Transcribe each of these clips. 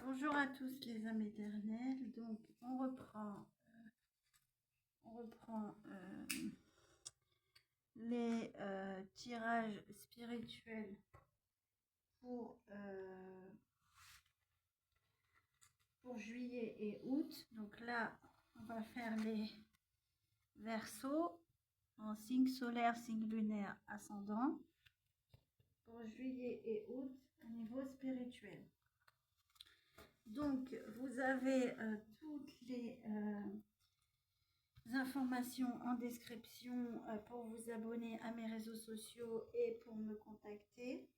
Bonjour à tous les âmes éternelles. Donc on reprend les tirages spirituels pour, pour juillet et août. Donc là, on va faire les Verseaux en signe solaire, signe lunaire, ascendant pour juillet et août au niveau spirituel. Donc vous avez toutes les informations en description pour vous abonner à mes réseaux sociaux et pour me contacter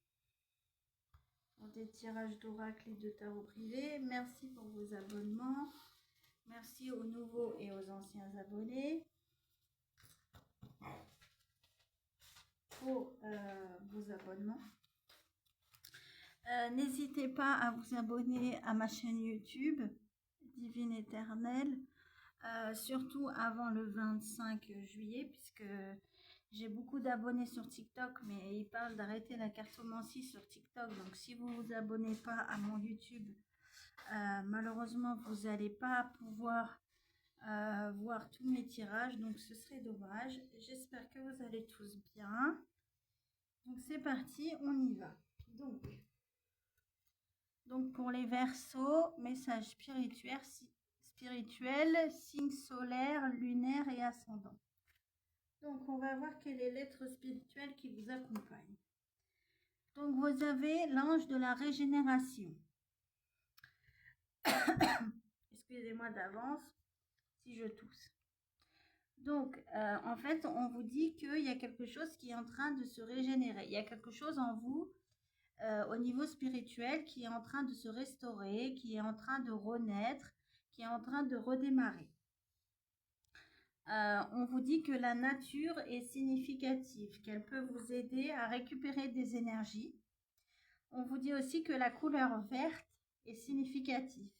pour des tirages d'oracle et de tarot privé. Merci pour vos abonnements. Merci aux nouveaux et aux anciens abonnés pour vos abonnements. N'hésitez pas à vous abonner à ma chaîne YouTube Divine Éternelle. Surtout avant le 25 juillet, puisque j'ai beaucoup d'abonnés sur TikTok, mais ils parlent d'arrêter la cartomancie sur TikTok. Donc si vous ne vous abonnez pas à mon YouTube, malheureusement vous n'allez pas pouvoir voir tous mes tirages, donc ce serait dommage. J'espère que vous allez tous bien. Donc c'est parti, on y va. Donc pour les Verseaux, message spirituel, signe solaire, lunaire et ascendant. Donc on va voir quel est l'être spirituel qui vous accompagne. Donc vous avez l'ange de la régénération. Excusez-moi d'avance si je tousse. Donc en fait on vous dit qu'il y a quelque chose qui est en train de se régénérer. Il y a quelque chose en vous au niveau spirituel qui est en train de se restaurer, qui est en train de renaître, qui est en train de redémarrer. On vous dit que la nature est significative, qu'elle peut vous aider à récupérer des énergies. On vous dit aussi que la couleur verte est significative.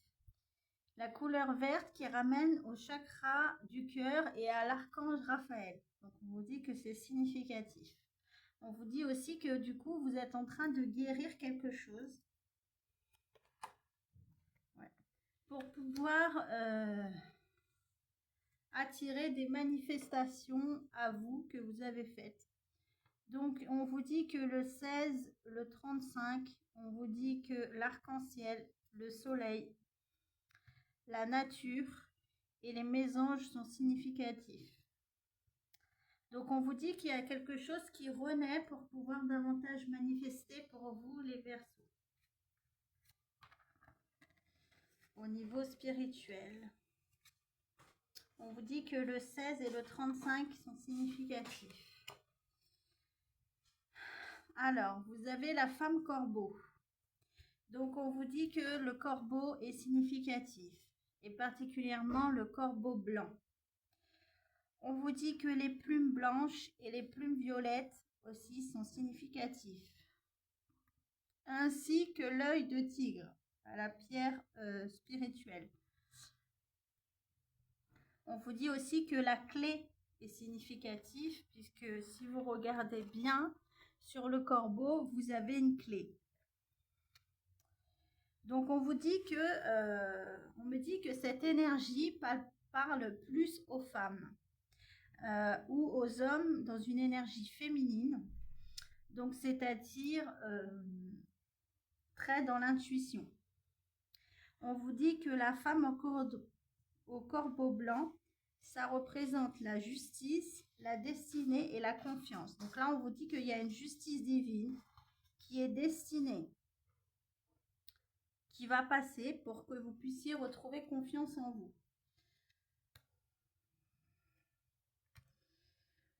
La couleur verte qui ramène au chakra du cœur et à l'archange Raphaël. Donc on vous dit que c'est significatif. On vous dit aussi que du coup vous êtes en train de guérir quelque chose. Ouais. Pour pouvoir attirer des manifestations à vous que vous avez faites. Donc on vous dit que le 16, le 35, on vous dit que l'arc-en-ciel, le soleil, la nature et les mésanges sont significatifs. Donc on vous dit qu'il y a quelque chose qui renaît pour pouvoir davantage manifester pour vous les Verseaux. Au niveau spirituel, on vous dit que le 16 et le 35 sont significatifs. Alors, vous avez la femme corbeau. Donc, on vous dit que le corbeau est significatif, et particulièrement le corbeau blanc. On vous dit que les plumes blanches et les plumes violettes aussi sont significatifs, ainsi que l'œil de tigre, à la pierre spirituelle. On vous dit aussi que la clé est significative, puisque si vous regardez bien sur le corbeau, vous avez une clé. Donc on vous dit que, on me dit que cette énergie parle plus aux femmes ou aux hommes dans une énergie féminine. Donc c'est-à-dire très dans l'intuition. On vous dit que la femme au corbeau blanc, ça représente la justice, la destinée et la confiance. Donc là, on vous dit qu'il y a une justice divine qui est destinée, qui va passer pour que vous puissiez retrouver confiance en vous.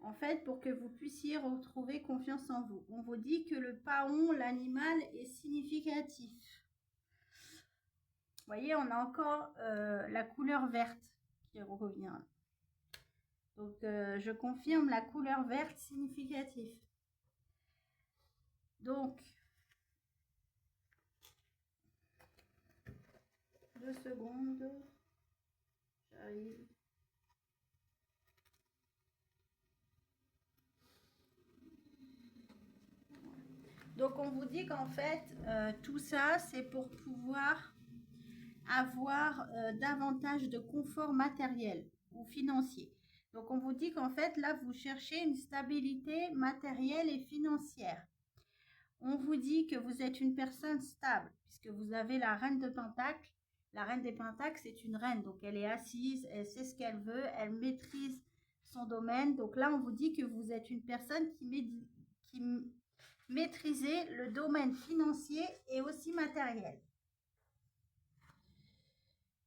En fait, pour que vous puissiez retrouver confiance en vous. On vous dit que le paon, l'animal, est significatif. Vous voyez, on a encore la couleur verte qui revient. Donc, je confirme la couleur verte significative. Donc, 2 secondes. J'arrive. Donc, on vous dit qu'en fait, tout ça, c'est pour pouvoir avoir davantage de confort matériel ou financier. Donc on vous dit qu'en fait là vous cherchez une stabilité matérielle et financière. On vous dit que vous êtes une personne stable puisque vous avez la reine de Pentacle. La reine des Pentacles, c'est une reine, donc elle est assise, elle sait ce qu'elle veut, elle maîtrise son domaine. Donc là, on vous dit que vous êtes une personne qui maîtrisez le domaine financier et aussi matériel.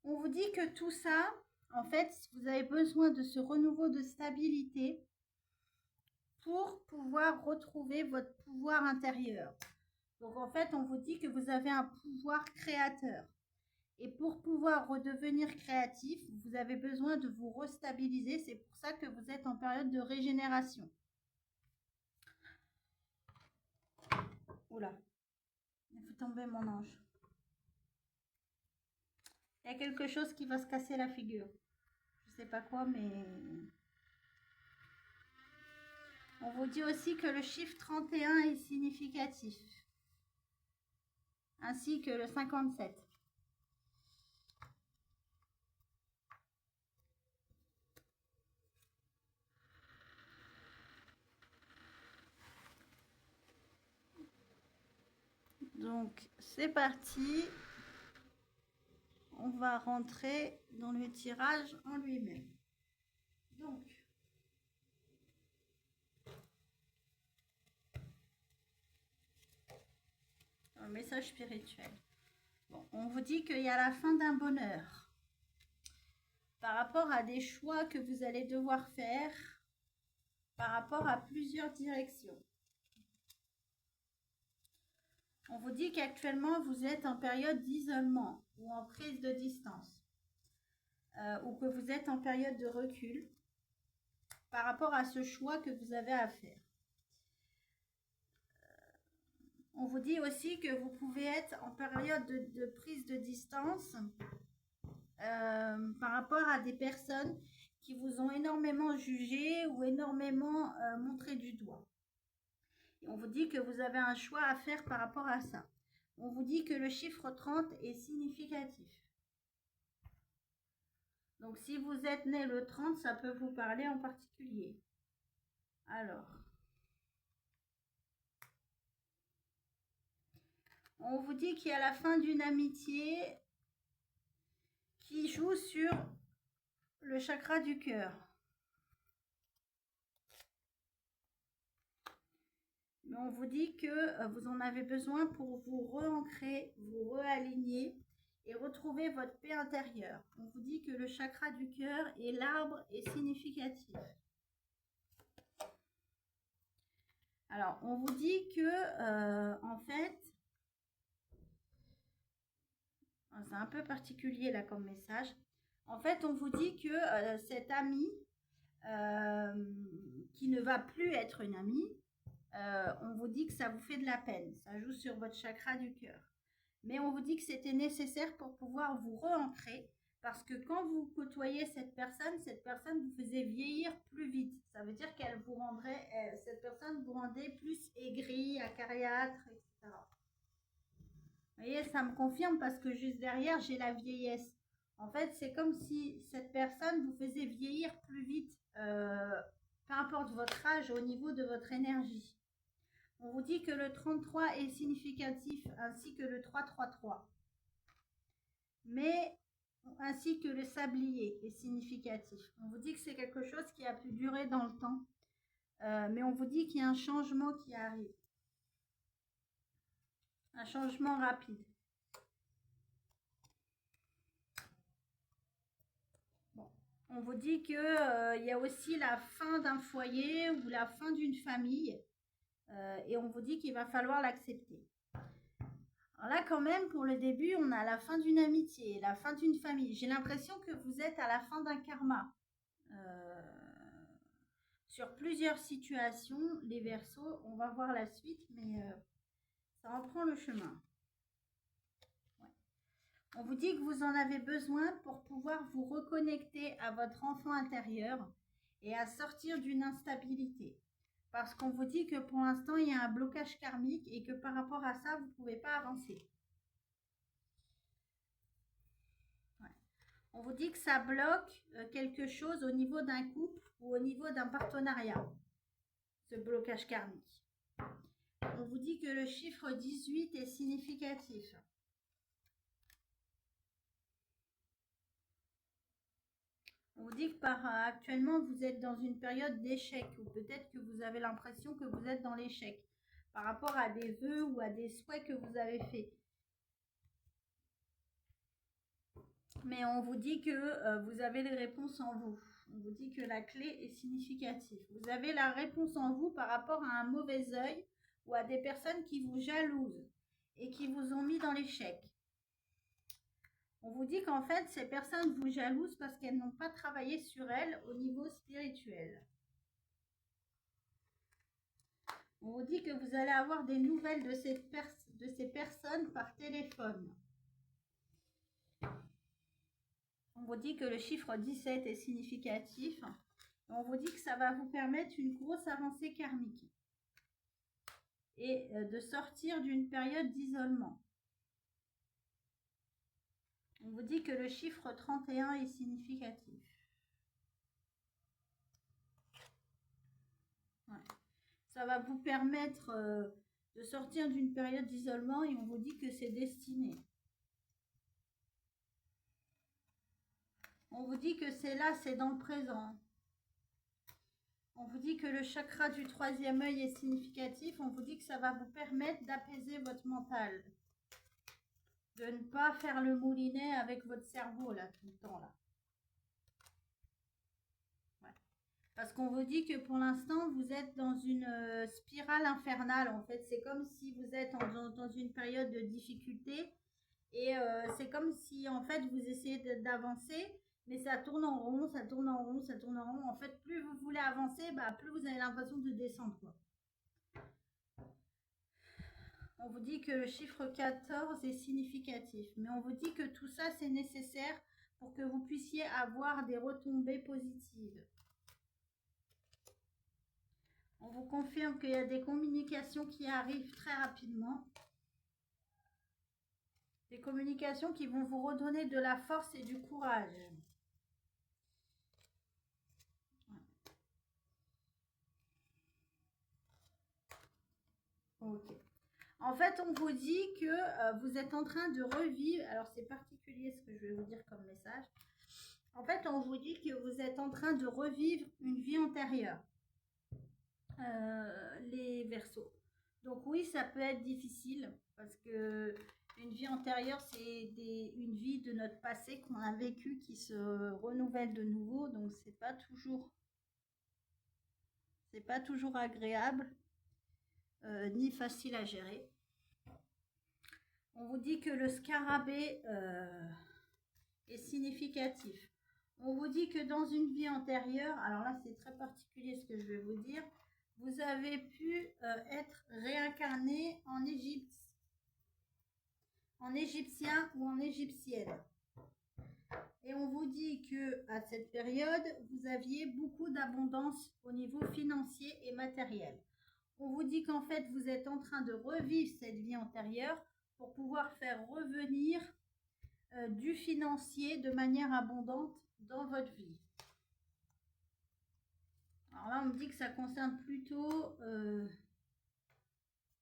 On vous dit que tout ça, en fait, vous avez besoin de ce renouveau de stabilité pour pouvoir retrouver votre pouvoir intérieur. Donc en fait, on vous dit que vous avez un pouvoir créateur. Et pour pouvoir redevenir créatif, vous avez besoin de vous restabiliser. C'est pour ça que vous êtes en période de régénération. Oula, il faut tomber mon ange. Il y a quelque chose qui va se casser la figure. Je ne sais pas quoi, mais... On vous dit aussi que le chiffre 31 est significatif. Ainsi que le 57. Donc, c'est parti. On va rentrer dans le tirage en lui-même. Donc, un message spirituel. Bon, on vous dit qu'il y a la fin d'un bonheur. Par rapport à des choix que vous allez devoir faire, par rapport à plusieurs directions. On vous dit qu'actuellement, vous êtes en période d'isolement ou en prise de distance. Ou que vous êtes en période de recul par rapport à ce choix que vous avez à faire. On vous dit aussi que vous pouvez être en période de prise de distance par rapport à des personnes qui vous ont énormément jugé ou énormément montré du doigt. Et on vous dit que vous avez un choix à faire par rapport à ça. On vous dit que le chiffre 30 est significatif. Donc si vous êtes né le 30, ça peut vous parler en particulier. Alors, on vous dit qu'il y a la fin d'une amitié qui joue sur le chakra du cœur. Mais on vous dit que vous en avez besoin pour vous re-ancrer, vous re-aligner et retrouver votre paix intérieure. On vous dit que le chakra du cœur et l'arbre est significatif. Alors, on vous dit que, en fait, c'est un peu particulier là comme message. En fait, on vous dit que cet ami, qui ne va plus être une amie, on vous dit que ça vous fait de la peine. Ça joue sur votre chakra du cœur. Mais on vous dit que c'était nécessaire pour pouvoir vous re-ancrer. Parce que quand vous côtoyez cette personne vous faisait vieillir plus vite. Ça veut dire qu'elle vous rendrait, cette personne vous rendait plus aigri, acariâtre, etc. Vous voyez, ça me confirme parce que juste derrière, j'ai la vieillesse. En fait, c'est comme si cette personne vous faisait vieillir plus vite, peu importe votre âge, au niveau de votre énergie. On vous dit que le 33 est significatif, ainsi que le 333. Mais, ainsi que le sablier est significatif. On vous dit que c'est quelque chose qui a pu durer dans le temps. Mais on vous dit qu'il y a un changement qui arrive. Un changement rapide. Bon. On vous dit qu'il y a aussi la fin d'un foyer ou la fin d'une famille. Et on vous dit qu'il va falloir l'accepter. Alors là, quand même, pour le début, on a la fin d'une amitié, la fin d'une famille. J'ai l'impression que vous êtes à la fin d'un karma. Sur plusieurs situations, les Verseaux, on va voir la suite, mais ça en prend le chemin. Ouais. On vous dit que vous en avez besoin pour pouvoir vous reconnecter à votre enfant intérieur et à sortir d'une instabilité. Parce qu'on vous dit que pour l'instant, il y a un blocage karmique et que par rapport à ça, vous ne pouvez pas avancer. On vous dit que ça bloque quelque chose au niveau d'un couple ou au niveau d'un partenariat, ce blocage karmique. On vous dit que le chiffre 18 est significatif. On vous dit que actuellement, vous êtes dans une période d'échec, ou peut-être que vous avez l'impression que vous êtes dans l'échec par rapport à des vœux ou à des souhaits que vous avez faits. Mais on vous dit que vous avez les réponses en vous. On vous dit que la clé est significative. Vous avez la réponse en vous par rapport à un mauvais œil ou à des personnes qui vous jalousent et qui vous ont mis dans l'échec. On vous dit qu'en fait, ces personnes vous jalousent parce qu'elles n'ont pas travaillé sur elles au niveau spirituel. On vous dit que vous allez avoir des nouvelles de ces personnes par téléphone. On vous dit que le chiffre 17 est significatif. On vous dit que ça va vous permettre une grosse avancée karmique et de sortir d'une période d'isolement. On vous dit que le chiffre 31 est significatif. Ouais. Ça va vous permettre de sortir d'une période d'isolement et on vous dit que c'est destiné. On vous dit que c'est là, c'est dans le présent. On vous dit que le chakra du troisième œil est significatif. On vous dit que ça va vous permettre d'apaiser votre mental. De ne pas faire le moulinet avec votre cerveau, là, tout le temps, là. Ouais. Parce qu'on vous dit que pour l'instant, vous êtes dans une spirale infernale, en fait. C'est comme si vous êtes dans une période de difficulté. Et c'est comme si, en fait, vous essayez d'avancer. Mais ça tourne en rond, ça tourne en rond, ça tourne en rond. En fait, plus vous voulez avancer, plus vous avez l'impression de descendre, quoi. On vous dit que le chiffre 14 est significatif. Mais on vous dit que tout ça, c'est nécessaire pour que vous puissiez avoir des retombées positives. On vous confirme qu'il y a des communications qui arrivent très rapidement. Des communications qui vont vous redonner de la force et du courage. Ok. En fait, on vous dit que vous êtes en train de revivre. Alors, c'est particulier ce que je vais vous dire comme message. En fait, on vous dit que vous êtes en train de revivre une vie antérieure. Les Verseaux. Donc oui, ça peut être difficile parce que une vie antérieure, c'est une vie de notre passé qu'on a vécu qui se renouvelle de nouveau. Donc c'est pas toujours agréable ni facile à gérer. On vous dit que le scarabée est significatif. On vous dit que dans une vie antérieure, alors là c'est très particulier ce que je vais vous dire, vous avez pu être réincarné en égyptien ou en égyptienne. Et on vous dit que à cette période, vous aviez beaucoup d'abondance au niveau financier et matériel. On vous dit qu'en fait, vous êtes en train de revivre cette vie antérieure pour pouvoir faire revenir du financier de manière abondante dans votre vie. Alors là, on me dit que ça concerne plutôt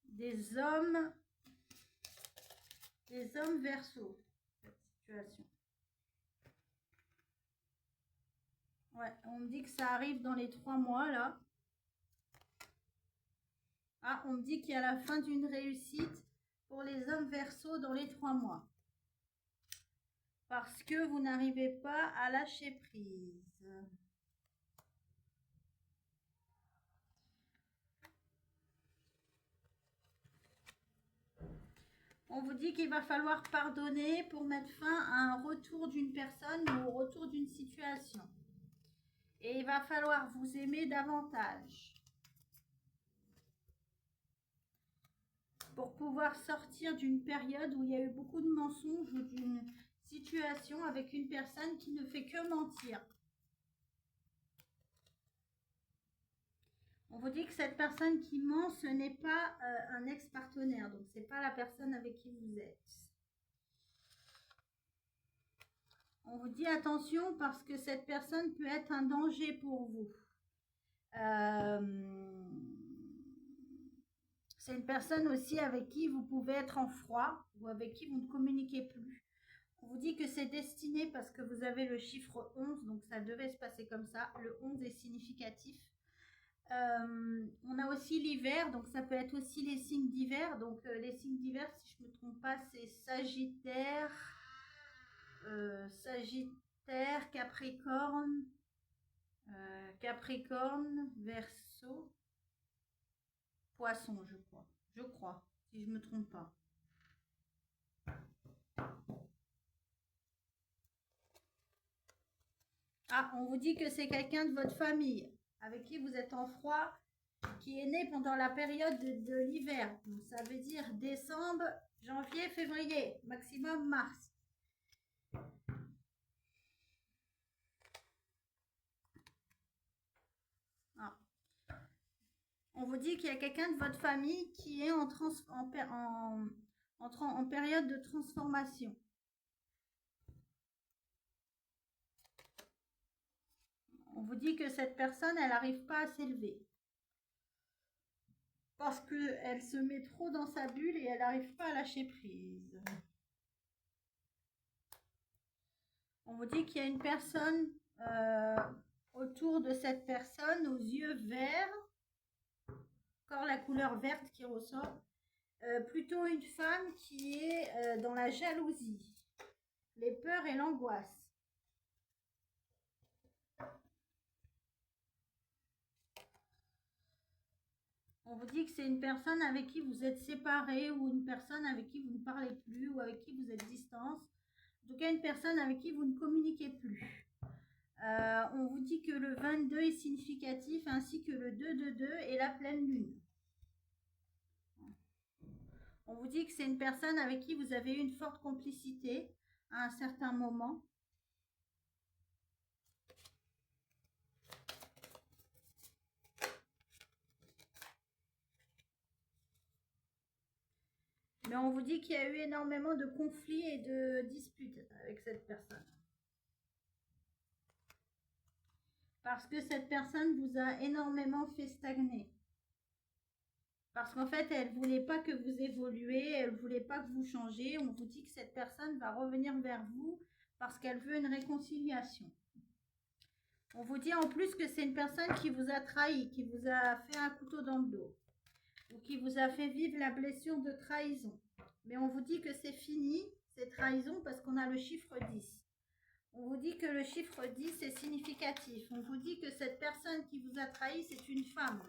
des hommes Verseaux, cette situation. Ouais, on me dit que ça arrive dans les 3 mois, là. Ah, on me dit qu'il y a la fin d'une réussite pour les hommes Verseaux dans les 3 mois. Parce que vous n'arrivez pas à lâcher prise. On vous dit qu'il va falloir pardonner pour mettre fin à un retour d'une personne ou au retour d'une situation. Et il va falloir vous aimer davantage pour pouvoir sortir d'une période où il y a eu beaucoup de mensonges ou d'une situation avec une personne qui ne fait que mentir. On vous dit que cette personne qui ment, ce n'est pas un ex-partenaire, donc ce n'est pas la personne avec qui vous êtes. On vous dit attention parce que cette personne peut être un danger pour vous. C'est une personne aussi avec qui vous pouvez être en froid ou avec qui vous ne communiquez plus. On vous dit que c'est destiné parce que vous avez le chiffre 11, donc ça devait se passer comme ça. Le 11 est significatif. On a aussi l'hiver, donc ça peut être aussi les signes d'hiver. Donc les signes d'hiver, si je ne me trompe pas, c'est Sagittaire, Capricorne, Verseau, Poisson, je crois. Si je ne me trompe pas. Ah, on vous dit que c'est quelqu'un de votre famille avec qui vous êtes en froid, qui est né pendant la période de l'hiver. Donc ça veut dire décembre, janvier, février, maximum mars. Ah. On vous dit qu'il y a quelqu'un de votre famille qui est en période de transformation. On vous dit que cette personne, elle n'arrive pas à s'élever. Parce qu'elle se met trop dans sa bulle et elle n'arrive pas à lâcher prise. On vous dit qu'il y a une personne autour de cette personne aux yeux verts. Encore la couleur verte qui ressort. Plutôt une femme qui est dans la jalousie, les peurs et l'angoisse. On vous dit que c'est une personne avec qui vous êtes séparés ou une personne avec qui vous ne parlez plus ou avec qui vous êtes distance. En tout cas, une personne avec qui vous ne communiquez plus. On vous dit que le 22 est significatif ainsi que le 2 et la pleine lune. On vous dit que c'est une personne avec qui vous avez eu une forte complicité à un certain moment. Mais on vous dit qu'il y a eu énormément de conflits et de disputes avec cette personne. Parce que cette personne vous a énormément fait stagner. Parce qu'en fait, elle ne voulait pas que vous évoluez, elle ne voulait pas que vous changez. On vous dit que cette personne va revenir vers vous parce qu'elle veut une réconciliation. On vous dit en plus que c'est une personne qui vous a trahi, qui vous a fait un couteau dans le dos. Ou qui vous a fait vivre la blessure de trahison. Mais on vous dit que c'est fini, cette trahison, parce qu'on a le chiffre 10. On vous dit que le chiffre 10 est significatif. On vous dit que cette personne qui vous a trahi, c'est une femme.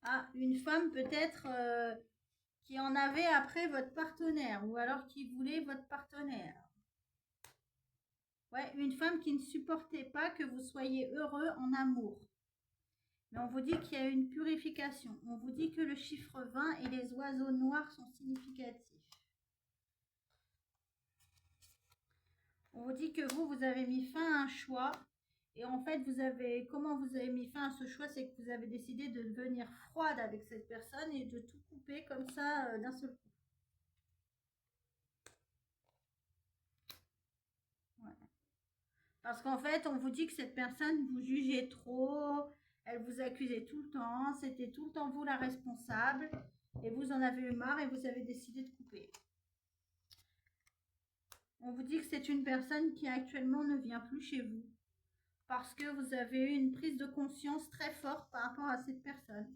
Ah, une femme peut-être qui en avait après votre partenaire, ou alors qui voulait votre partenaire. Ouais, une femme qui ne supportait pas que vous soyez heureux en amour. Mais on vous dit qu'il y a une purification. On vous dit que le chiffre 20 et les oiseaux noirs sont significatifs. On vous dit que vous avez mis fin à un choix. Et en fait, comment vous avez mis fin à ce choix, c'est que vous avez décidé de devenir froide avec cette personne et de tout couper comme ça d'un seul coup. Ouais. Parce qu'en fait, on vous dit que cette personne vous jugeait trop, elle vous accusait tout le temps, c'était tout le temps vous la responsable, et vous en avez eu marre et vous avez décidé de couper. On vous dit que c'est une personne qui actuellement ne vient plus chez vous, parce que vous avez eu une prise de conscience très forte par rapport à cette personne.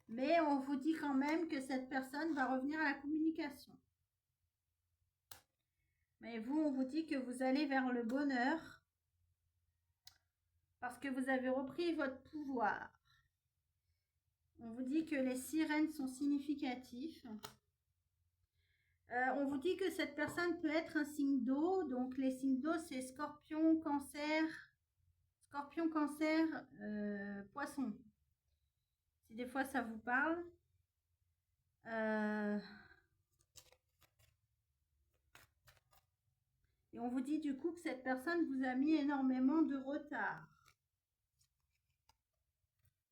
Mais on vous dit quand même que cette personne va revenir à la communication. Mais vous, on vous dit que vous allez vers le bonheur, parce que vous avez repris votre pouvoir. On vous dit que les sirènes sont significatifs. On vous dit que cette personne peut être un signe d'eau. Donc les signes d'eau, c'est scorpion, cancer, poisson. Si des fois ça vous parle. Et on vous dit du coup que cette personne vous a mis énormément de retard.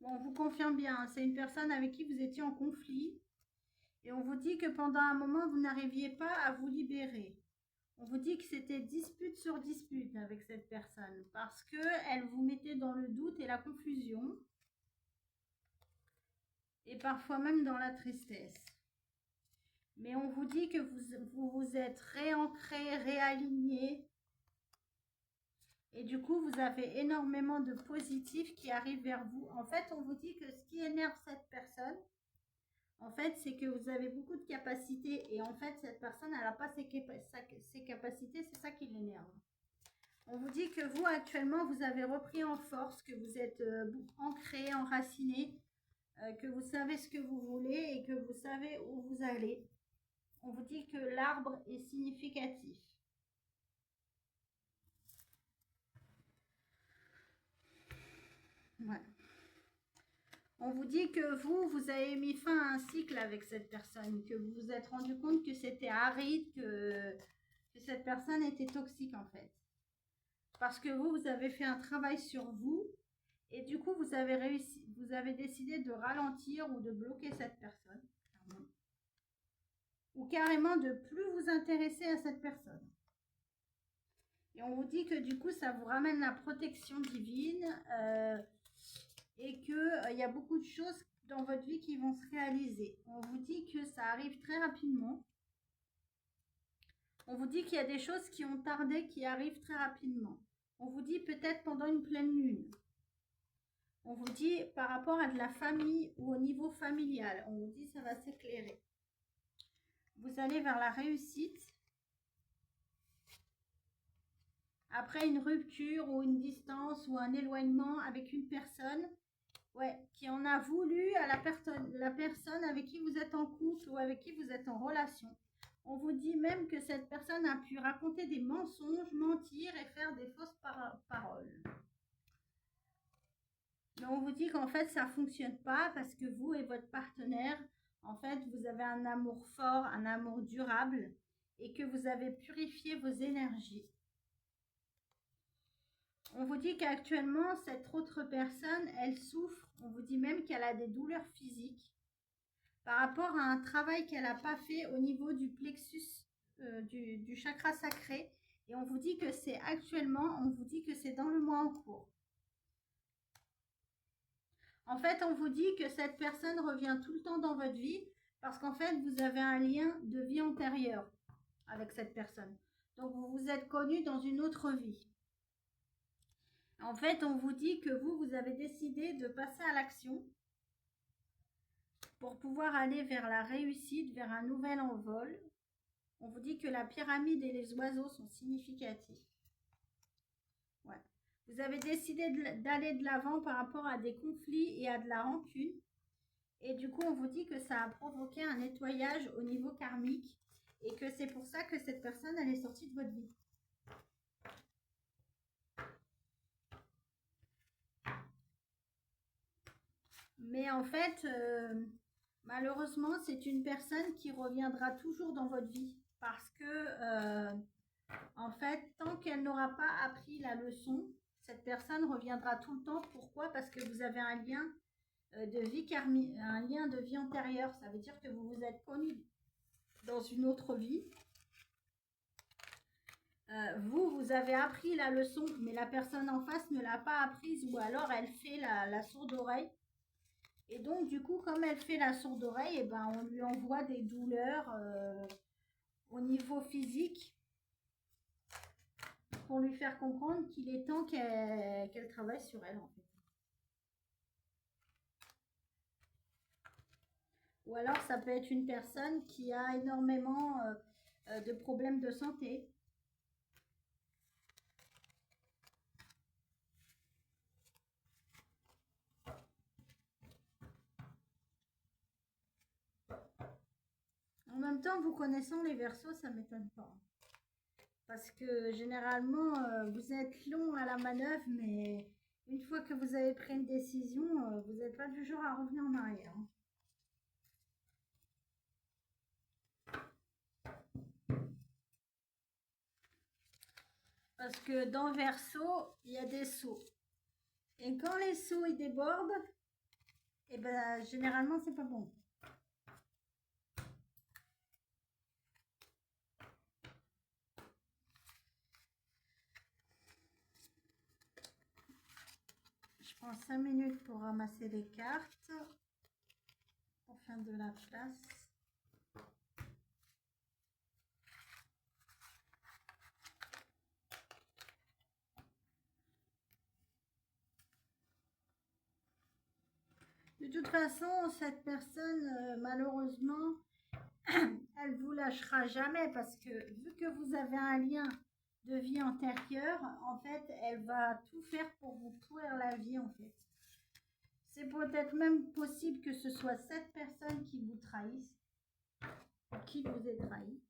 Bon, on vous confirme bien, hein, c'est une personne avec qui vous étiez en conflit. Et on vous dit que pendant un moment, vous n'arriviez pas à vous libérer. On vous dit que c'était dispute sur dispute avec cette personne parce qu'elle vous mettait dans le doute et la confusion et parfois même dans la tristesse. Mais on vous dit que vous êtes réancré, réaligné et du coup, vous avez énormément de positifs qui arrivent vers vous. En fait, on vous dit que ce qui énerve cette personne, en fait, c'est que vous avez beaucoup de capacités et en fait, cette personne, elle n'a pas ses capacités, c'est ça qui l'énerve. On vous dit que vous, actuellement, vous avez repris en force, que vous êtes ancré, enraciné, que vous savez ce que vous voulez et que vous savez où vous allez. On vous dit que l'arbre est significatif. Ouais. On vous dit que vous avez mis fin à un cycle avec cette personne, que vous vous êtes rendu compte que c'était aride, que cette personne était toxique en fait. Parce que vous avez fait un travail sur vous et du coup, vous avez décidé de ralentir ou de bloquer cette personne. Ou carrément de plus vous intéresser à cette personne. Et on vous dit que du coup, ça vous ramène la protection divine et qu'il y a beaucoup de choses dans votre vie qui vont se réaliser. On vous dit que ça arrive très rapidement. On vous dit qu'il y a des choses qui ont tardé, qui arrivent très rapidement. On vous dit peut-être pendant une pleine lune. On vous dit par rapport à de la famille ou au niveau familial. On vous dit ça va s'éclairer. Vous allez vers la réussite. Après une rupture ou une distance ou un éloignement avec une personne, qui en a voulu à la personne avec qui vous êtes en couple ou avec qui vous êtes en relation. On vous dit même que cette personne a pu raconter des mensonges, mentir et faire des fausses paroles. Mais on vous dit qu'en fait, ça ne fonctionne pas parce que vous et votre partenaire, en fait, vous avez un amour fort, un amour durable et que vous avez purifié vos énergies. On vous dit qu'actuellement, cette autre personne, elle souffre. On vous dit même qu'elle a des douleurs physiques par rapport à un travail qu'elle n'a pas fait au niveau du plexus, du chakra sacré. Et on vous dit que c'est actuellement, on vous dit que c'est dans le mois en cours. En fait, on vous dit que cette personne revient tout le temps dans votre vie parce qu'en fait, vous avez un lien de vie antérieure avec cette personne. Donc, vous vous êtes connus dans une autre vie. En fait, on vous dit que vous avez décidé de passer à l'action pour pouvoir aller vers la réussite, vers un nouvel envol. On vous dit que la pyramide et les oiseaux sont significatifs. Ouais. Vous avez décidé d'aller de l'avant par rapport à des conflits et à de la rancune. Et du coup, on vous dit que ça a provoqué un nettoyage au niveau karmique et que c'est pour ça que cette personne, elle est sortie de votre vie. Mais en fait, malheureusement, c'est une personne qui reviendra toujours dans votre vie parce que, en fait, tant qu'elle n'aura pas appris la leçon, cette personne reviendra tout le temps. Pourquoi? Parce que vous avez un lien de vie karmique, un lien de vie antérieure. Ça veut dire que vous vous êtes connus dans une autre vie. Vous avez appris la leçon, mais la personne en face ne l'a pas apprise ou alors elle fait la sourde oreille. Et donc, du coup, comme elle fait la sourde oreille, ben, on lui envoie des douleurs au niveau physique pour lui faire comprendre qu'il est temps qu'elle travaille sur elle, en fait. Ou alors, ça peut être une personne qui a énormément de problèmes de santé. En même temps, vous connaissant les Verseaux, ça ne m'étonne pas. Parce que généralement, vous êtes long à la manœuvre, mais une fois que vous avez pris une décision, vous n'êtes pas du genre à revenir en arrière. Parce que dans Verseau, il y a des seaux. Et quand les seaux ils débordent, Et ben généralement c'est pas bon. Je prends 5 minutes pour ramasser les cartes, pour faire de la place. De toute façon, cette personne, malheureusement, elle vous lâchera jamais parce que vu que vous avez un lien de vie antérieure, en fait, elle va tout faire pour vous pourrir la vie, en fait. C'est peut-être même possible que ce soit cette personne qui vous trahisse, qui vous ait trahi.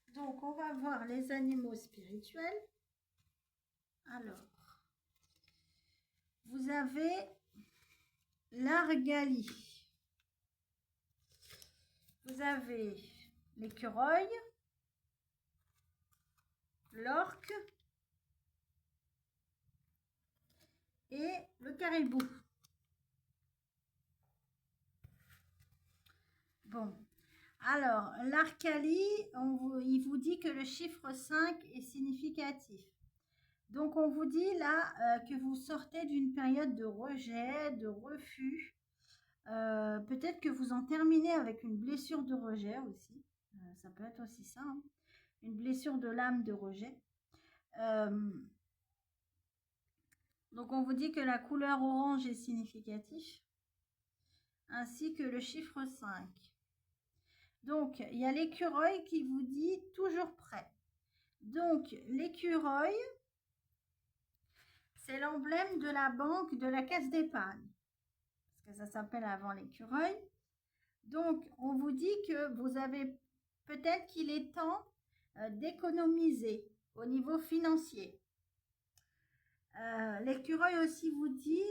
Donc, on va voir les animaux spirituels. Alors, vous avez l'argali. Vous avez l'écureuil, l'orque et le caribou. Bon, alors l'arcali, il vous dit que le chiffre 5 est significatif. Donc on vous dit là que vous sortez d'une période de rejet, de refus. Peut-être que vous en terminez avec une blessure de rejet aussi. Ça peut être aussi ça, hein. Une blessure de l'âme de rejet. Donc on vous dit que la couleur orange est significative, ainsi que le chiffre 5. Donc il y a l'écureuil qui vous dit toujours prêt. Donc l'écureuil, c'est l'emblème de la banque de la caisse d'épargne, parce que ça s'appelle avant l'écureuil. Donc on vous dit que vous avez peut-être qu'il est temps d'économiser au niveau financier. L'écureuil aussi vous dit,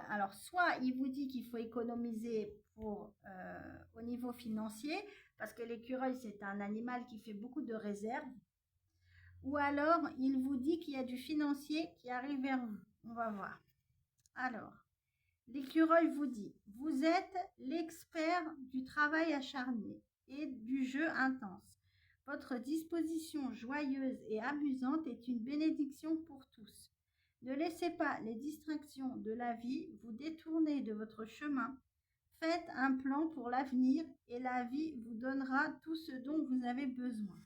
alors soit il vous dit qu'il faut économiser au niveau financier, parce que l'écureuil c'est un animal qui fait beaucoup de réserves, ou alors il vous dit qu'il y a du financier qui arrive vers vous. On va voir. Alors, l'écureuil vous dit, vous êtes l'expert du travail acharné et du jeu intense. Votre disposition joyeuse et amusante est une bénédiction pour tous. Ne laissez pas les distractions de la vie vous détourner de votre chemin. Faites un plan pour l'avenir et la vie vous donnera tout ce dont vous avez besoin.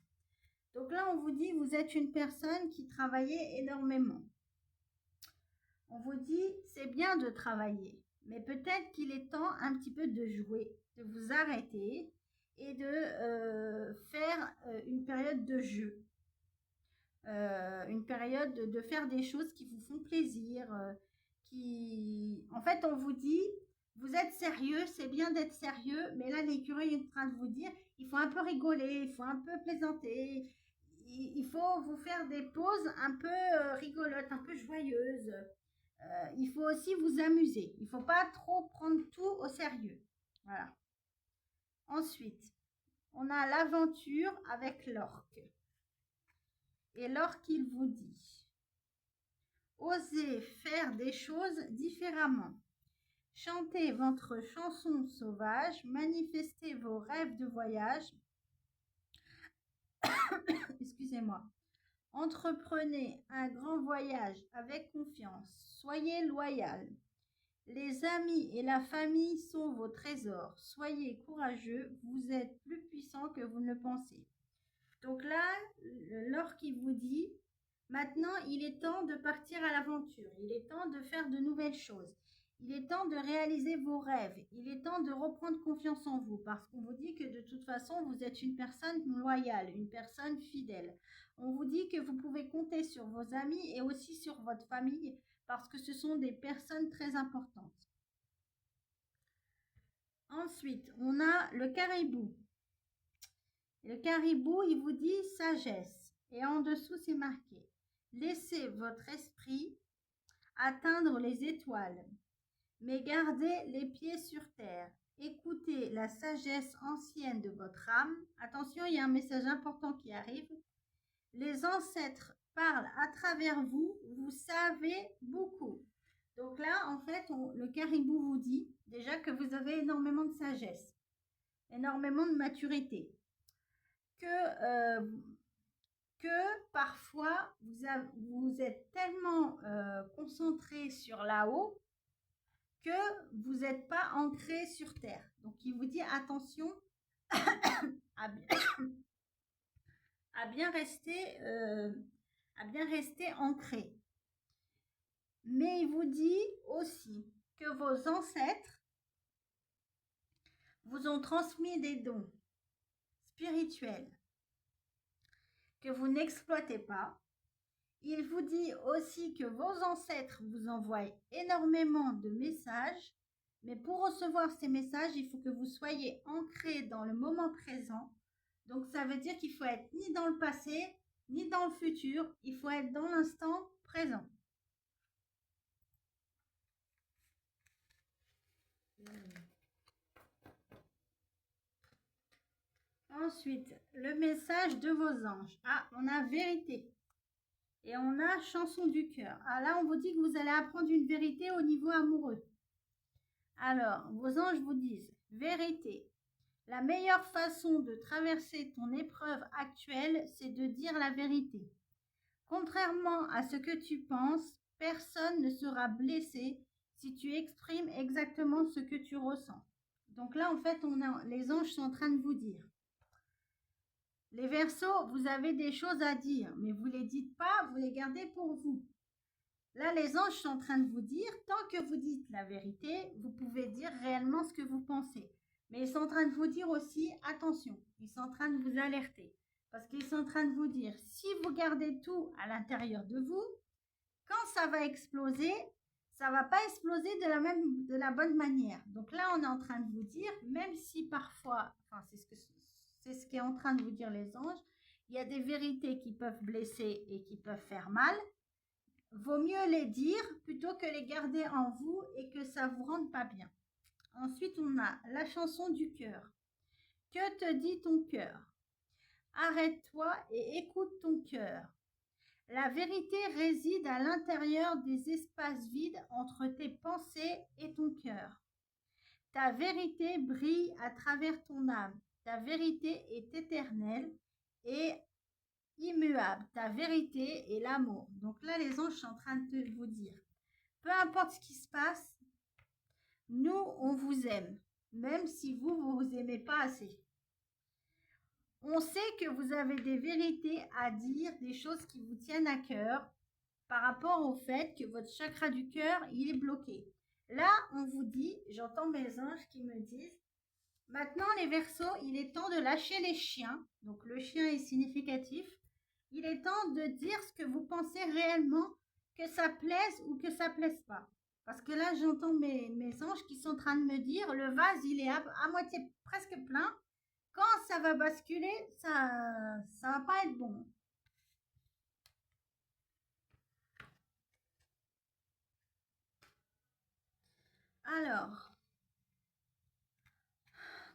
Donc là, on vous dit, vous êtes une personne qui travaillait énormément. On vous dit, c'est bien de travailler, mais peut-être qu'il est temps un petit peu de jouer, de vous arrêter et de faire une période de jeu. Une période de faire des choses qui vous font plaisir, En fait, on vous dit, vous êtes sérieux, c'est bien d'être sérieux, mais là, l'écureuil est en train de vous dire, il faut un peu rigoler, il faut un peu plaisanter, il faut vous faire des pauses un peu rigolotes, un peu joyeuses. Il faut aussi vous amuser, il ne faut pas trop prendre tout au sérieux. Voilà. Ensuite, on a l'aventure avec l'orque. Et l'orque, il vous dit, osez faire des choses différemment. Chantez votre chanson sauvage, manifestez vos rêves de voyage. Excusez-moi. Entreprenez un grand voyage avec confiance. Soyez loyal. Les amis et la famille sont vos trésors. Soyez courageux. Vous êtes plus puissant que vous ne le pensez. Donc là, l'orque qui vous dit, maintenant, il est temps de partir à l'aventure. Il est temps de faire de nouvelles choses. Il est temps de réaliser vos rêves. Il est temps de reprendre confiance en vous parce qu'on vous dit que de toute façon, vous êtes une personne loyale, une personne fidèle. On vous dit que vous pouvez compter sur vos amis et aussi sur votre famille parce que ce sont des personnes très importantes. Ensuite, on a le caribou. Le caribou, il vous dit sagesse. Et en dessous, c'est marqué, laissez votre esprit atteindre les étoiles, mais gardez les pieds sur terre. Écoutez la sagesse ancienne de votre âme. Attention, il y a un message important qui arrive. Les ancêtres parle à travers vous, vous savez beaucoup. Donc là, en fait, le caribou vous dit déjà que vous avez énormément de sagesse, énormément de maturité, que, parfois, vous êtes tellement concentré sur là-haut que vous n'êtes pas ancré sur Terre. Donc, il vous dit attention à bien rester, ancré. Mais il vous dit aussi que vos ancêtres vous ont transmis des dons spirituels que vous n'exploitez pas. Il vous dit aussi que vos ancêtres vous envoient énormément de messages, mais pour recevoir ces messages, il faut que vous soyez ancré dans le moment présent. Donc ça veut dire qu'il faut être ni dans le passé, ni dans le futur, il faut être dans l'instant présent. Ensuite, le message de vos anges. Ah, on a vérité. Et on a chanson du cœur. Ah là, on vous dit que vous allez apprendre une vérité au niveau amoureux. Alors, vos anges vous disent, vérité. La meilleure façon de traverser ton épreuve actuelle, c'est de dire la vérité. Contrairement à ce que tu penses, personne ne sera blessé si tu exprimes exactement ce que tu ressens. Donc là, en fait, les anges sont en train de vous dire. Les Verseaux, vous avez des choses à dire, mais vous ne les dites pas, vous les gardez pour vous. Là, les anges sont en train de vous dire, tant que vous dites la vérité, vous pouvez dire réellement ce que vous pensez. Mais ils sont en train de vous dire aussi, attention, ils sont en train de vous alerter. Parce qu'ils sont en train de vous dire, si vous gardez tout à l'intérieur de vous, quand ça va exploser, ça ne va pas exploser de la bonne manière. Donc là, on est en train de vous dire, même si parfois, enfin c'est ce qu'est en train de vous dire les anges, il y a des vérités qui peuvent blesser et qui peuvent faire mal. Vaut mieux les dire plutôt que les garder en vous et que ça vous rende pas bien. Ensuite, on a la chanson du cœur. Que te dit ton cœur? Arrête-toi et écoute ton cœur. La vérité réside à l'intérieur des espaces vides entre tes pensées et ton cœur. Ta vérité brille à travers ton âme. Ta vérité est éternelle et immuable. Ta vérité est l'amour. Donc là, les anges sont en train de vous dire, peu importe ce qui se passe, nous, on vous aime, même si vous aimez pas assez. On sait que vous avez des vérités à dire, des choses qui vous tiennent à cœur par rapport au fait que votre chakra du cœur, il est bloqué. Là, on vous dit, j'entends mes anges qui me disent, maintenant les Verseaux, il est temps de lâcher les chiens. Donc le chien est significatif. Il est temps de dire ce que vous pensez réellement, que ça plaise ou que ça plaise pas. Parce que là, j'entends mes anges qui sont en train de me dire, le vase, il est à moitié presque plein. Quand ça va basculer, ça va pas être bon. Alors,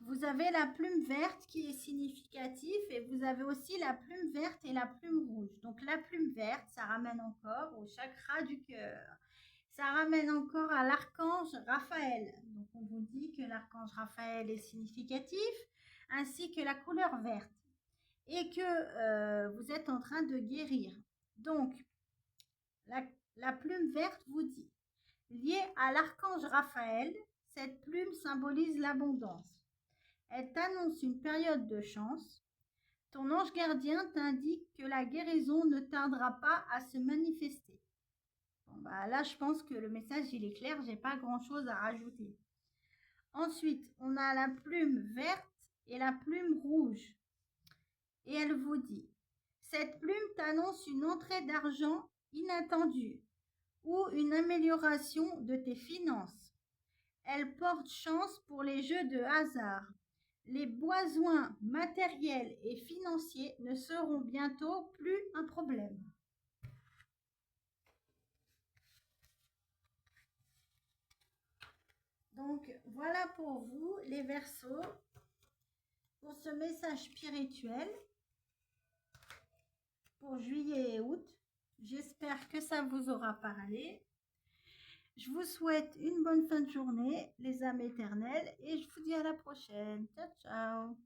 vous avez la plume verte qui est significative et vous avez aussi la plume verte et la plume rouge. Donc la plume verte, ça ramène encore au chakra du cœur. Ça ramène encore à l'archange Raphaël. Donc on vous dit que l'archange Raphaël est significatif, ainsi que la couleur verte. Et que vous êtes en train de guérir. Donc, la plume verte vous dit, liée à l'archange Raphaël, cette plume symbolise l'abondance. Elle t'annonce une période de chance. Ton ange gardien t'indique que la guérison ne tardera pas à se manifester. Bon, bah là, je pense que le message, il est clair, j'ai pas grand-chose à rajouter. Ensuite, on a la plume verte et la plume rouge. Et elle vous dit, cette plume t'annonce une entrée d'argent inattendue ou une amélioration de tes finances. Elle porte chance pour les jeux de hasard. Les besoins matériels et financiers ne seront bientôt plus un problème. Donc voilà pour vous les Verseaux, pour ce message spirituel pour juillet et août. J'espère que ça vous aura parlé. Je vous souhaite une bonne fin de journée, les âmes éternelles, et je vous dis à la prochaine. Ciao, ciao.